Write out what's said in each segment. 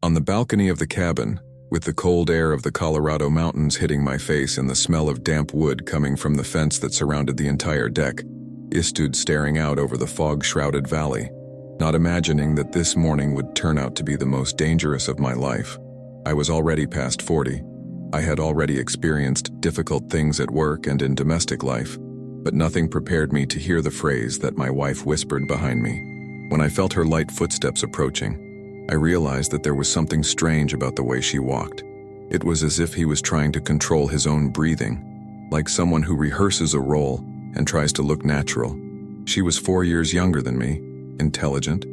On the balcony of the cabin, with the cold air of the Colorado mountains hitting my face and the smell of damp wood coming from the fence that surrounded the entire deck, I stood staring out over the fog-shrouded valley, not imagining that this morning would turn out to be the most dangerous of my life. I was already past 40. I had already experienced difficult things at work and in domestic life, but nothing prepared me to hear the phrase that my wife whispered behind me. When I felt her light footsteps approaching, I realized that there was something strange about the way she walked. It was as if he was trying to control his own breathing, like someone who rehearses a role and tries to look natural. She was 4 years younger than me, intelligent,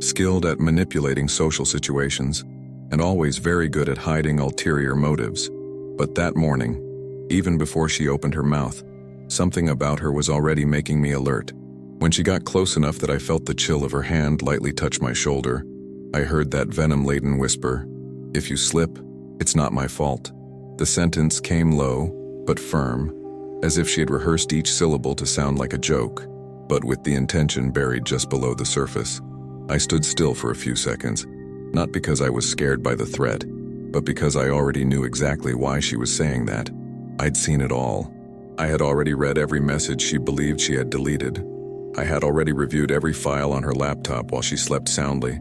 skilled at manipulating social situations, and always very good at hiding ulterior motives. But that morning, even before she opened her mouth, something about her was already making me alert. When she got close enough that I felt the chill of her hand lightly touch my shoulder, I heard that venom-laden whisper, "If you slip, it's not my fault." The sentence came low, but firm, as if she had rehearsed each syllable to sound like a joke, but with the intention buried just below the surface. I stood still for a few seconds, not because I was scared by the threat, but because I already knew exactly why she was saying that. I'd seen it all. I had already read every message she believed she had deleted. I had already reviewed every file on her laptop while she slept soundly,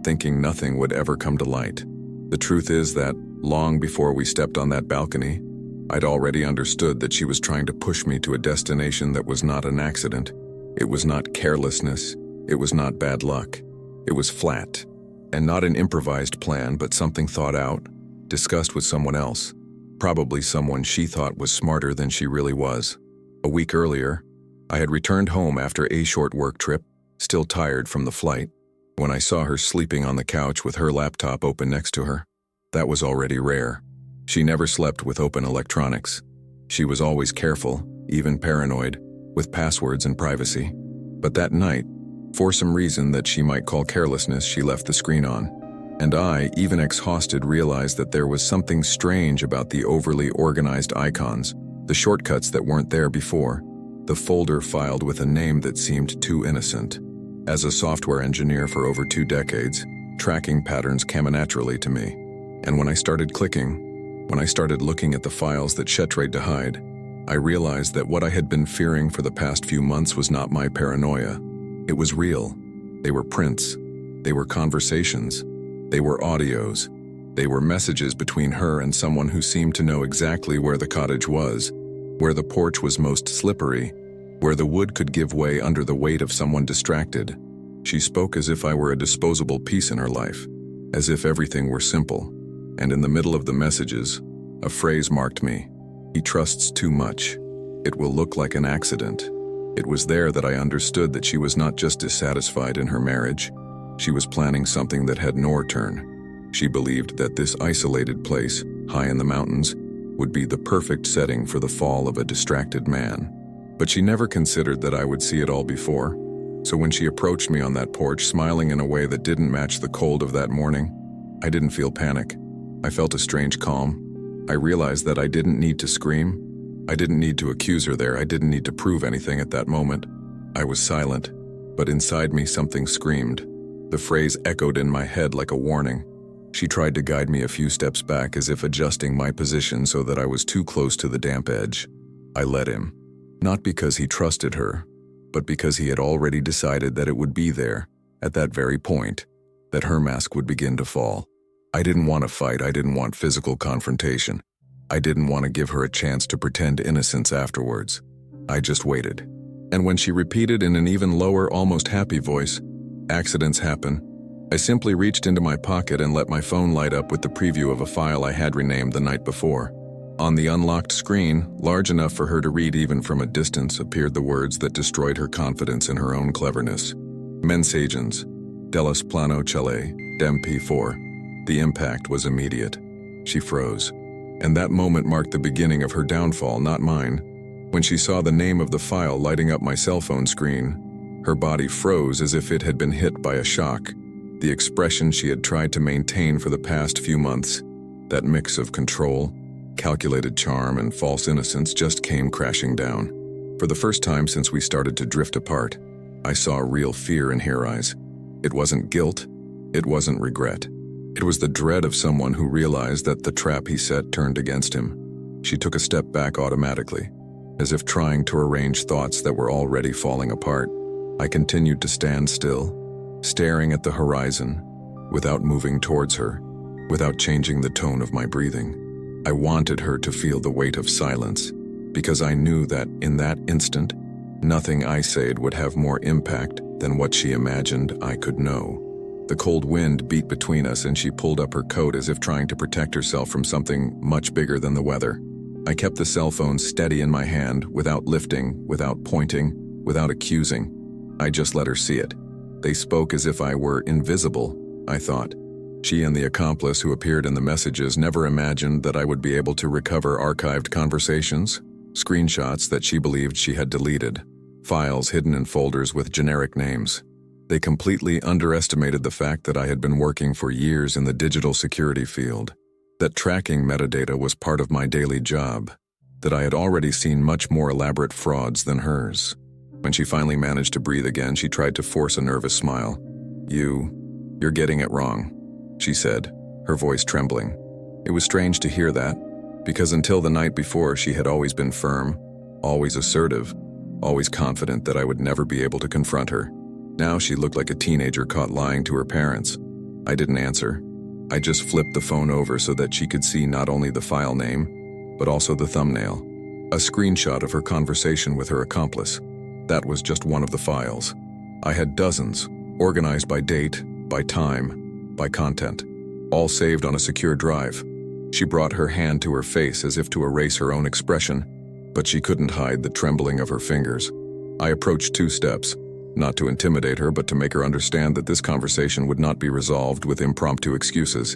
thinking nothing would ever come to light. The truth is that, long before we stepped on that balcony, I'd already understood that she was trying to push me to a destination that was not an accident. It was not carelessness. It was not bad luck. It was flat. And not an improvised plan, but something thought out, discussed with someone else, probably someone she thought was smarter than she really was. A week earlier, I had returned home after a short work trip, still tired from the flight, when I saw her sleeping on the couch with her laptop open next to her. That was already rare. She never slept with open electronics. She was always careful, even paranoid, with passwords and privacy. But that night, for some reason that she might call carelessness, she left the screen on. And I, even exhausted, realized that there was something strange about the overly organized icons, the shortcuts that weren't there before, the folder filed with a name that seemed too innocent. As a software engineer for over 2 decades, tracking patterns came naturally to me. And when I started clicking, when I started looking at the files that she tried to hide, I realized that what I had been fearing for the past few months was not my paranoia. It was real. They were prints. They were conversations. They were audios. They were messages between her and someone who seemed to know exactly where the cottage was, where the porch was most slippery, where the wood could give way under the weight of someone distracted. She spoke as if I were a disposable piece in her life, as if everything were simple. And in the middle of the messages, a phrase marked me. "He trusts too much. It will look like an accident." It was there that I understood that she was not just dissatisfied in her marriage. She was planning something that had no return. She believed that this isolated place, high in the mountains, would be the perfect setting for the fall of a distracted man. But she never considered that I would see it all before. So when she approached me on that porch, smiling in a way that didn't match the cold of that morning, I didn't feel panic. I felt a strange calm. I realized that I didn't need to scream. I didn't need to accuse her there. I didn't need to prove anything at that moment. I was silent, but inside me something screamed. The phrase echoed in my head like a warning. She tried to guide me a few steps back, as if adjusting my position so that I was too close to the damp edge. I let him. Not because he trusted her, but because he had already decided that it would be there, at that very point, that her mask would begin to fall. I didn't want to fight. I didn't want physical confrontation. I didn't want to give her a chance to pretend innocence afterwards. I just waited. And when she repeated in an even lower, almost happy voice, "Accidents happen," I simply reached into my pocket and let my phone light up with the preview of a file I had renamed the night before. On the unlocked screen, large enough for her to read even from a distance, appeared the words that destroyed her confidence in her own cleverness. "Mensagens, Delas Plano Chalet, Dem P4. The impact was immediate. She froze. And that moment marked the beginning of her downfall, not mine. When she saw the name of the file lighting up my cell phone screen, her body froze as if it had been hit by a shock. The expression she had tried to maintain for the past few months, that mix of control, calculated charm, and false innocence, just came crashing down. For the first time since we started to drift apart, I saw real fear in her eyes. It wasn't guilt. It wasn't regret. It was the dread of someone who realized that the trap he set turned against him. She took a step back automatically, as if trying to arrange thoughts that were already falling apart. I continued to stand still, staring at the horizon, without moving towards her, without changing the tone of my breathing. I wanted her to feel the weight of silence, because I knew that, in that instant, nothing I said would have more impact than what she imagined I could know. The cold wind beat between us and she pulled up her coat as if trying to protect herself from something much bigger than the weather. I kept the cell phone steady in my hand, without lifting, without pointing, without accusing. I just let her see it. They spoke as if I were invisible, I thought. She and the accomplice who appeared in the messages never imagined that I would be able to recover archived conversations, screenshots that she believed she had deleted, files hidden in folders with generic names. They completely underestimated the fact that I had been working for years in the digital security field, that tracking metadata was part of my daily job, that I had already seen much more elaborate frauds than hers. When she finally managed to breathe again, she tried to force a nervous smile. You're getting it wrong," she said, her voice trembling. It was strange to hear that, because until the night before she had always been firm, always assertive, always confident that I would never be able to confront her. Now she looked like a teenager caught lying to her parents. I didn't answer. I just flipped the phone over so that she could see not only the file name, but also the thumbnail, a screenshot of her conversation with her accomplice. That was just one of the files. I had dozens, organized by date, by time, by content, all saved on a secure drive. She brought her hand to her face as if to erase her own expression, but she couldn't hide the trembling of her fingers. I approached 2 steps. Not to intimidate her, but to make her understand that this conversation would not be resolved with impromptu excuses.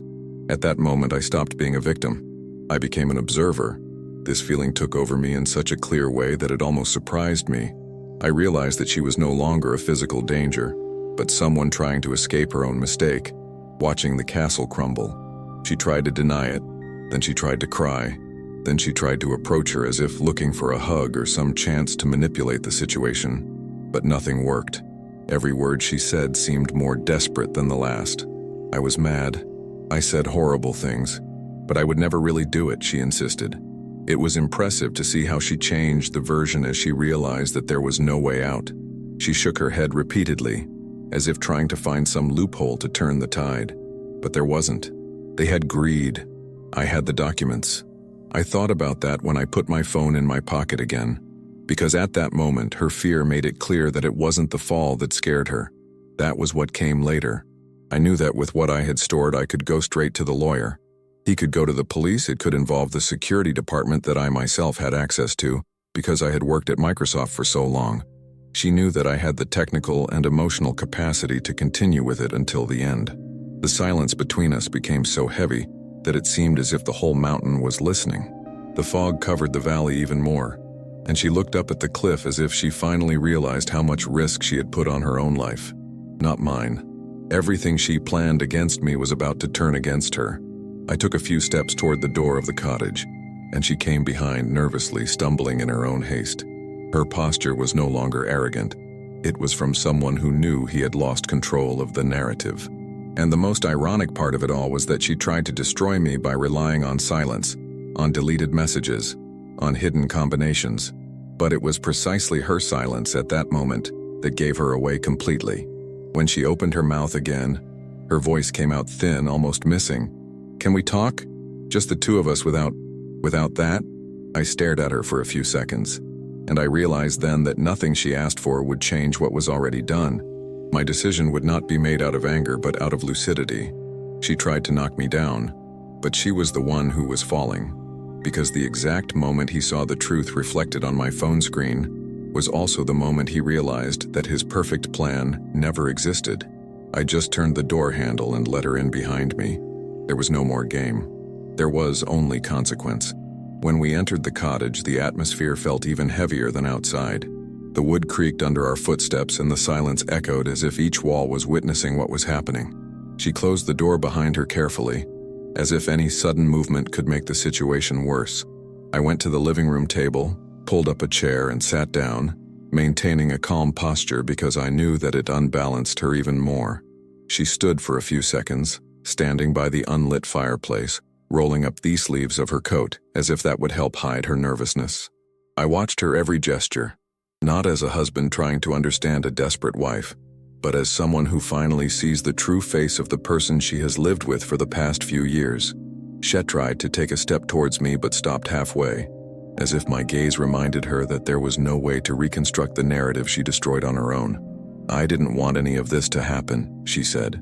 At that moment, I stopped being a victim. I became an observer. This feeling took over me in such a clear way that it almost surprised me. I realized that she was no longer a physical danger, but someone trying to escape her own mistake, watching the castle crumble. She tried to deny it, then she tried to cry, then she tried to approach her as if looking for a hug or some chance to manipulate the situation. But nothing worked. Every word she said seemed more desperate than the last. I was mad. I said horrible things, but I would never really do it, she insisted. It was impressive to see how she changed the version as she realized that there was no way out. She shook her head repeatedly, as if trying to find some loophole to turn the tide. But there wasn't. They had greed. I had the documents. I thought about that when I put my phone in my pocket again, because at that moment her fear made it clear that it wasn't the fall that scared her. That was what came later. I knew that with what I had stored I could go straight to the lawyer. He could go to the police. It could involve the security department that I myself had access to, because I had worked at Microsoft for so long. She knew that I had the technical and emotional capacity to continue with it until the end. The silence between us became so heavy that it seemed as if the whole mountain was listening. The fog covered the valley even more, and she looked up at the cliff as if she finally realized how much risk she had put on her own life. Not mine. Everything she planned against me was about to turn against her. I took a few steps toward the door of the cottage, and she came behind nervously, stumbling in her own haste. Her posture was no longer arrogant. It was from someone who knew he had lost control of the narrative. And the most ironic part of it all was that she tried to destroy me by relying on silence, on deleted messages, on hidden combinations. But it was precisely her silence at that moment that gave her away completely. When she opened her mouth again, her voice came out thin, almost missing. "Can we talk? Just the two of us without that?" I stared at her for a few seconds, and I realized then that nothing she asked for would change what was already done. My decision would not be made out of anger, but out of lucidity. She tried to knock me down, but she was the one who was falling, because the exact moment he saw the truth reflected on my phone screen was also the moment he realized that his perfect plan never existed. I just turned the door handle and let her in behind me. There was no more game. There was only consequence. When we entered the cottage, the atmosphere felt even heavier than outside. The wood creaked under our footsteps and the silence echoed as if each wall was witnessing what was happening. She closed the door behind her carefully, as if any sudden movement could make the situation worse. I went to the living room table, pulled up a chair and sat down, maintaining a calm posture because I knew that it unbalanced her even more. She stood for a few seconds, standing by the unlit fireplace, rolling up the sleeves of her coat as if that would help hide her nervousness. I watched her every gesture, not as a husband trying to understand a desperate wife, but as someone who finally sees the true face of the person she has lived with for the past few years. She tried to take a step towards me but stopped halfway, as if my gaze reminded her that there was no way to reconstruct the narrative she destroyed on her own. "I didn't want any of this to happen," she said.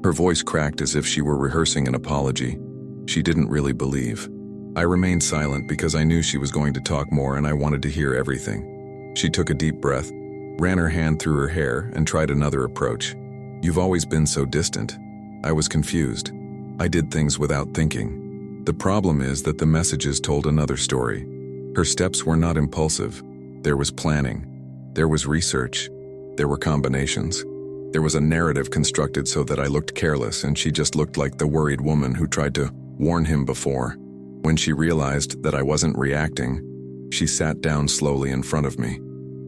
Her voice cracked as if she were rehearsing an apology. She didn't really believe. I remained silent because I knew she was going to talk more and I wanted to hear everything. She took a deep breath, ran her hand through her hair, and tried another approach. "You've always been so distant." I was confused. I did things without thinking. The problem is that the messages told another story. Her steps were not impulsive. There was planning. There was research. There were combinations. There was a narrative constructed so that I looked careless and she just looked like the worried woman who tried to warn him before. When she realized that I wasn't reacting, she sat down slowly in front of me.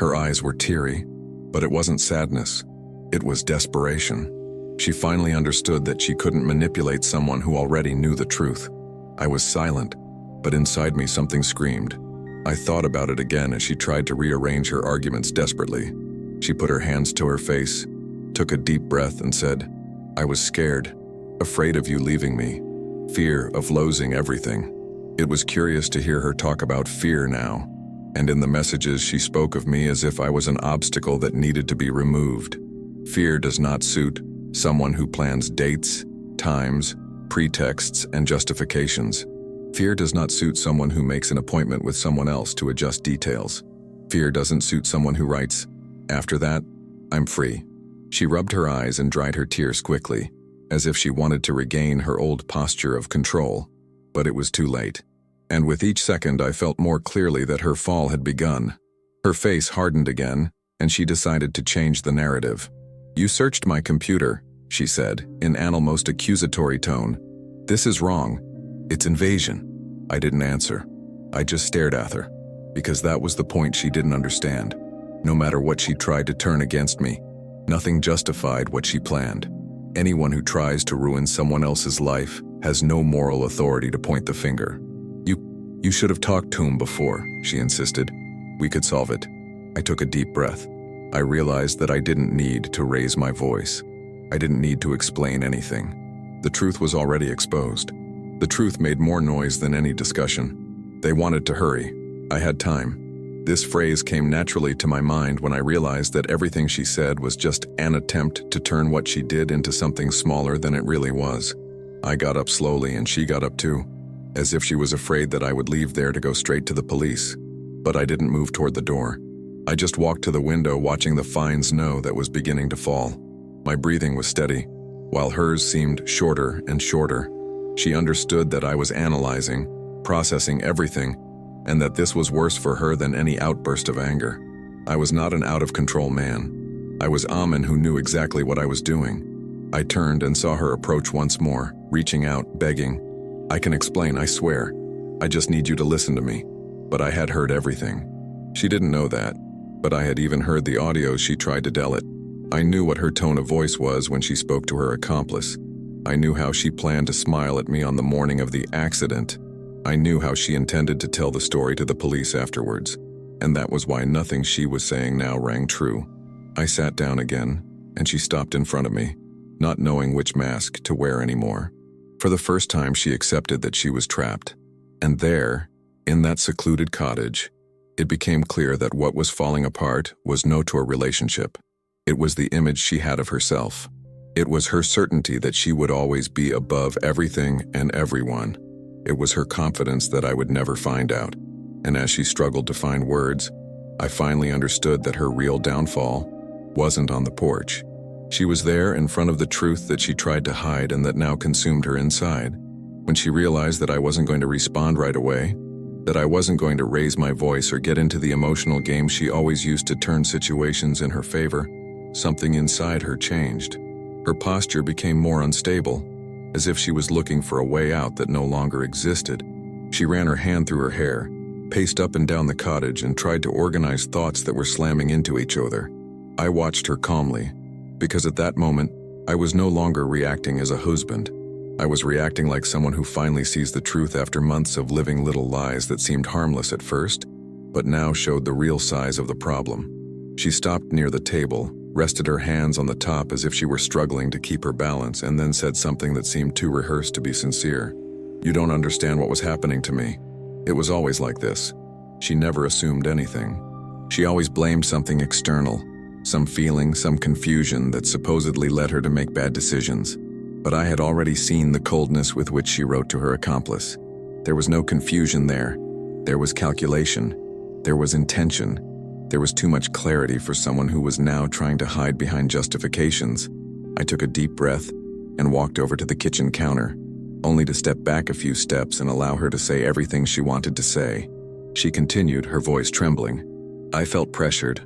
Her eyes were teary, but it wasn't sadness. It was desperation. She finally understood that she couldn't manipulate someone who already knew the truth. I was silent, but inside me something screamed. I thought about it again as she tried to rearrange her arguments desperately. She put her hands to her face, took a deep breath, and said, "I was scared, afraid of you leaving me, fear of losing everything." It was curious to hear her talk about fear now, and in the messages she spoke of me as if I was an obstacle that needed to be removed. Fear does not suit someone who plans dates, times, pretexts, and justifications. Fear does not suit someone who makes an appointment with someone else to adjust details. Fear doesn't suit someone who writes, "After that, I'm free." She rubbed her eyes and dried her tears quickly, as if she wanted to regain her old posture of control. But it was too late. And with each second I felt more clearly that her fall had begun. Her face hardened again, and she decided to change the narrative. "You searched my computer," she said, in an almost accusatory tone. "This is wrong. It's invasion." I didn't answer. I just stared at her, because that was the point she didn't understand. No matter what she tried to turn against me, nothing justified what she planned. Anyone who tries to ruin someone else's life has no moral authority to point the finger. You should have talked to him before," she insisted. "We could solve it." I took a deep breath. I realized that I didn't need to raise my voice. I didn't need to explain anything. The truth was already exposed. The truth made more noise than any discussion. They wanted to hurry. I had time. This phrase came naturally to my mind when I realized that everything she said was just an attempt to turn what she did into something smaller than it really was. I got up slowly and she got up too, as if she was afraid that I would leave there to go straight to the police. But I didn't move toward the door. I just walked to the window, watching the fine snow that was beginning to fall. My breathing was steady, while hers seemed shorter and shorter. She understood that I was analyzing, processing everything, and that this was worse for her than any outburst of anger. I was not an out-of-control man. I was Amin who knew exactly what I was doing. I turned and saw her approach once more, reaching out, begging. "I can explain, I swear. I just need you to listen to me." But I had heard everything. She didn't know that, but I had even heard the audios she tried to delete. I knew what her tone of voice was when she spoke to her accomplice. I knew how she planned to smile at me on the morning of the accident. I knew how she intended to tell the story to the police afterwards, and that was why nothing she was saying now rang true. I sat down again, and she stopped in front of me, not knowing which mask to wear anymore. For the first time, she accepted that she was trapped. And there, in that secluded cottage, it became clear that what was falling apart was no to a relationship. It was the image she had of herself. It was her certainty that she would always be above everything and everyone. It was her confidence that I would never find out. And as she struggled to find words, I finally understood that her real downfall wasn't on the porch. She was there in front of the truth that she tried to hide and that now consumed her inside. When she realized that I wasn't going to respond right away, that I wasn't going to raise my voice or get into the emotional game she always used to turn situations in her favor, something inside her changed. Her posture became more unstable, as if she was looking for a way out that no longer existed. She ran her hand through her hair, paced up and down the cottage, and tried to organize thoughts that were slamming into each other. I watched her calmly, because at that moment, I was no longer reacting as a husband. I was reacting like someone who finally sees the truth after months of living little lies that seemed harmless at first, but now showed the real size of the problem. She stopped near the table, rested her hands on the top as if she were struggling to keep her balance, and then said something that seemed too rehearsed to be sincere. "You don't understand what was happening to me. It was always like this." She never assumed anything. She always blamed something external, some feeling, some confusion that supposedly led her to make bad decisions. But I had already seen the coldness with which she wrote to her accomplice. There was no confusion there. There was calculation. There was intention. There was too much clarity for someone who was now trying to hide behind justifications. I took a deep breath and walked over to the kitchen counter, only to step back a few steps and allow her to say everything she wanted to say. She continued, her voice trembling. "I felt pressured.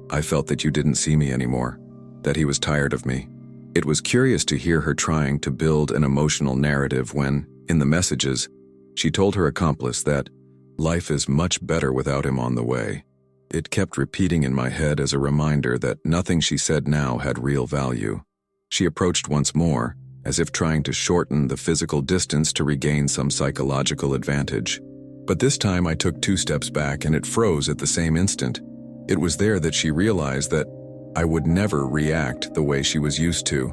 I felt that you didn't see me anymore, that he was tired of me." It was curious to hear her trying to build an emotional narrative when, in the messages, she told her accomplice that life is much better without him on the way. It kept repeating in my head as a reminder that nothing she said now had real value. She approached once more, as if trying to shorten the physical distance to regain some psychological advantage. But this time I took 2 steps back and it froze at the same instant. It was there that she realized that I would never react the way she was used to.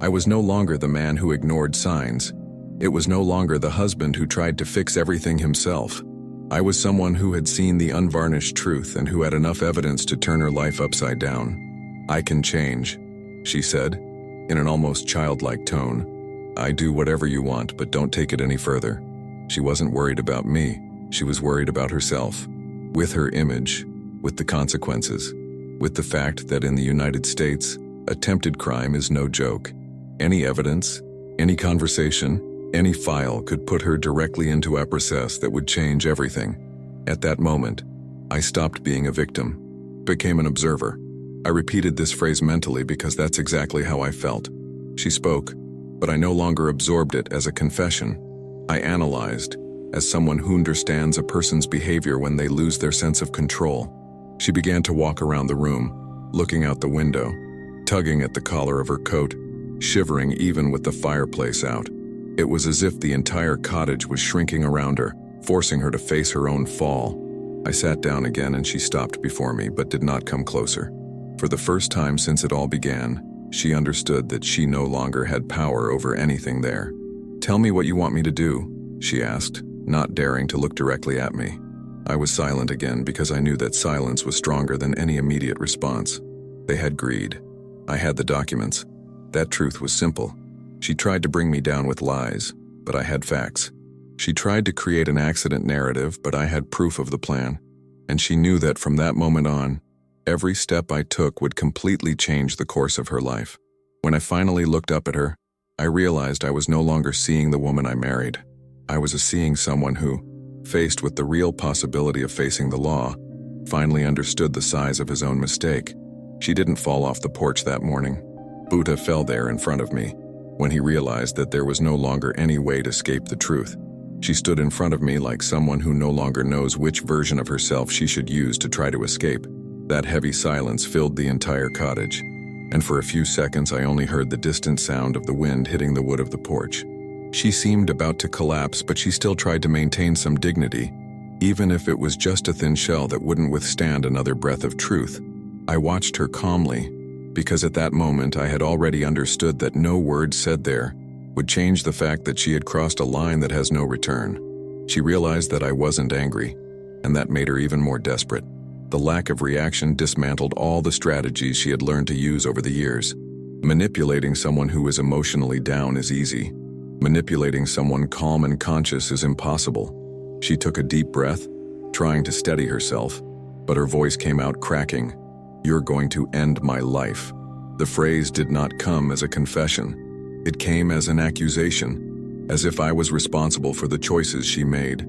I was no longer the man who ignored signs. It was no longer the husband who tried to fix everything himself. I was someone who had seen the unvarnished truth and who had enough evidence to turn her life upside down. "I can change," she said, in an almost childlike tone. "I do whatever you want, but don't take it any further." She wasn't worried about me. She was worried about herself, with her image, with the consequences, with the fact that in the United States, attempted crime is no joke. Any evidence, any conversation, any file could put her directly into a process that would change everything. At that moment, I stopped being a victim, became an observer. I repeated this phrase mentally because that's exactly how I felt. She spoke, but I no longer absorbed it as a confession. I analyzed, as someone who understands a person's behavior when they lose their sense of control. She began to walk around the room, looking out the window, tugging at the collar of her coat, shivering even with the fireplace out. It was as if the entire cottage was shrinking around her, forcing her to face her own fall. I sat down again and she stopped before me but did not come closer. For the first time since it all began, she understood that she no longer had power over anything there. "Tell me what you want me to do," she asked, not daring to look directly at me. I was silent again because I knew that silence was stronger than any immediate response. They had greed. I had the documents. That truth was simple. She tried to bring me down with lies, but I had facts. She tried to create an accident narrative, but I had proof of the plan. And she knew that from that moment on, every step I took would completely change the course of her life. When I finally looked up at her, I realized I was no longer seeing the woman I married. I was seeing someone who, faced with the real possibility of facing the law, finally understood the size of his own mistake. She didn't fall off the porch that morning. Buddha fell there in front of me, when he realized that there was no longer any way to escape the truth. She stood in front of me like someone who no longer knows which version of herself she should use to try to escape. That heavy silence filled the entire cottage, and for a few seconds I only heard the distant sound of the wind hitting the wood of the porch. She seemed about to collapse, but she still tried to maintain some dignity, even if it was just a thin shell that wouldn't withstand another breath of truth. I watched her calmly, because at that moment I had already understood that no word said there would change the fact that she had crossed a line that has no return. She realized that I wasn't angry, and that made her even more desperate. The lack of reaction dismantled all the strategies she had learned to use over the years. Manipulating someone who is emotionally down is easy. Manipulating someone calm and conscious is impossible. She took a deep breath, trying to steady herself, but her voice came out cracking. "You're going to end my life." The phrase did not come as a confession. It came as an accusation, as if I was responsible for the choices she made.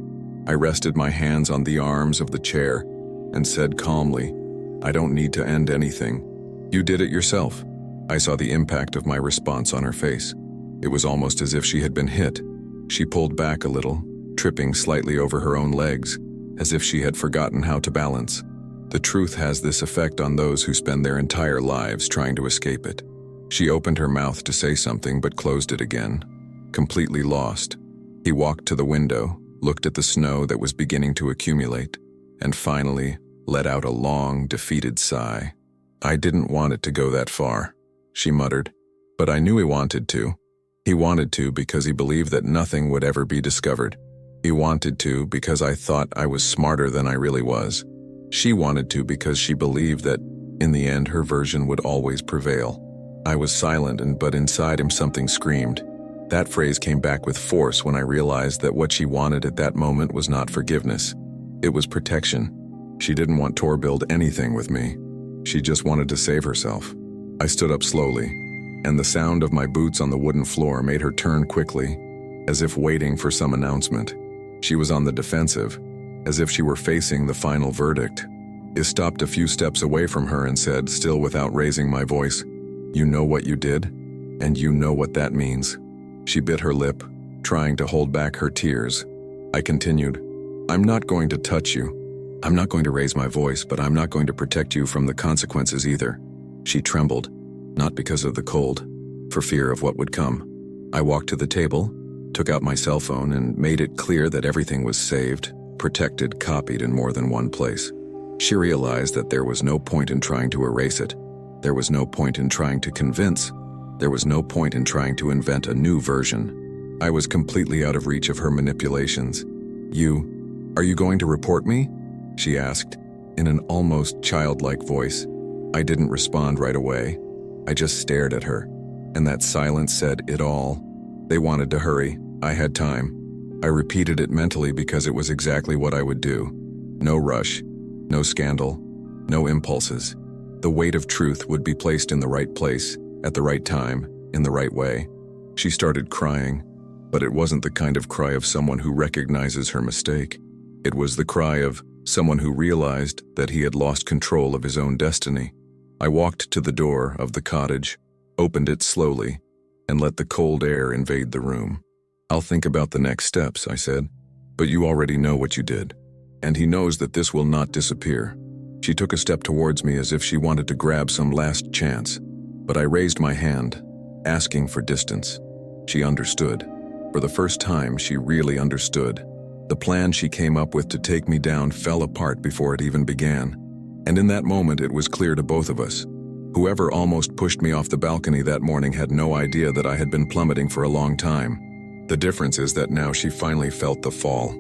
I rested my hands on the arms of the chair and said calmly, "I don't need to end anything. You did it yourself." I saw the impact of my response on her face. It was almost as if she had been hit. She pulled back a little, tripping slightly over her own legs, as if she had forgotten how to balance. The truth has this effect on those who spend their entire lives trying to escape it. She opened her mouth to say something but closed it again. completely lost. He walked to the window, looked at the snow that was beginning to accumulate, and finally let out a long, defeated sigh. "I didn't want it to go that far," she muttered, "but I knew he wanted to. He wanted to because he believed that nothing would ever be discovered. He wanted to because I thought I was smarter than I really was. She wanted to because she believed that, in the end, her version would always prevail." I was silent, but inside him something screamed. That phrase came back with force when I realized that what she wanted at that moment was not forgiveness. It was protection. She didn't want to build anything with me. She just wanted to save herself. I stood up slowly, and the sound of my boots on the wooden floor made her turn quickly, as if waiting for some announcement. She was on the defensive, as if she were facing the final verdict. I stopped a few steps away from her and said, still without raising my voice, "You know what you did, and you know what that means." She bit her lip, trying to hold back her tears. I continued, "I'm not going to touch you. I'm not going to raise my voice, but I'm not going to protect you from the consequences either." She trembled, not because of the cold, for fear of what would come. I walked to the table, took out my cell phone, and made it clear that everything was saved, protected, copied in more than one place. She realized that there was no point in trying to erase it. There was no point in trying to convince. There was no point in trying to invent a new version. I was completely out of reach of her manipulations. Are you going to report me?" she asked, in an almost childlike voice. I didn't respond right away. I just stared at her, and that silence said it all. They wanted to hurry. I had time. I repeated it mentally because it was exactly what I would do. No rush, no scandal, no impulses. The weight of truth would be placed in the right place, at the right time, in the right way. She started crying, but it wasn't the kind of cry of someone who recognizes her mistake. It was the cry of someone who realized that he had lost control of his own destiny. I walked to the door of the cottage, opened it slowly, and let the cold air invade the room. "I'll think about the next steps," I said, "but you already know what you did. And he knows that this will not disappear." She took a step towards me as if she wanted to grab some last chance, but I raised my hand, asking for distance. She understood. For the first time, she really understood. The plan she came up with to take me down fell apart before it even began. And in that moment, it was clear to both of us. Whoever almost pushed me off the balcony that morning had no idea that I had been plummeting for a long time. The difference is that now she finally felt the fall.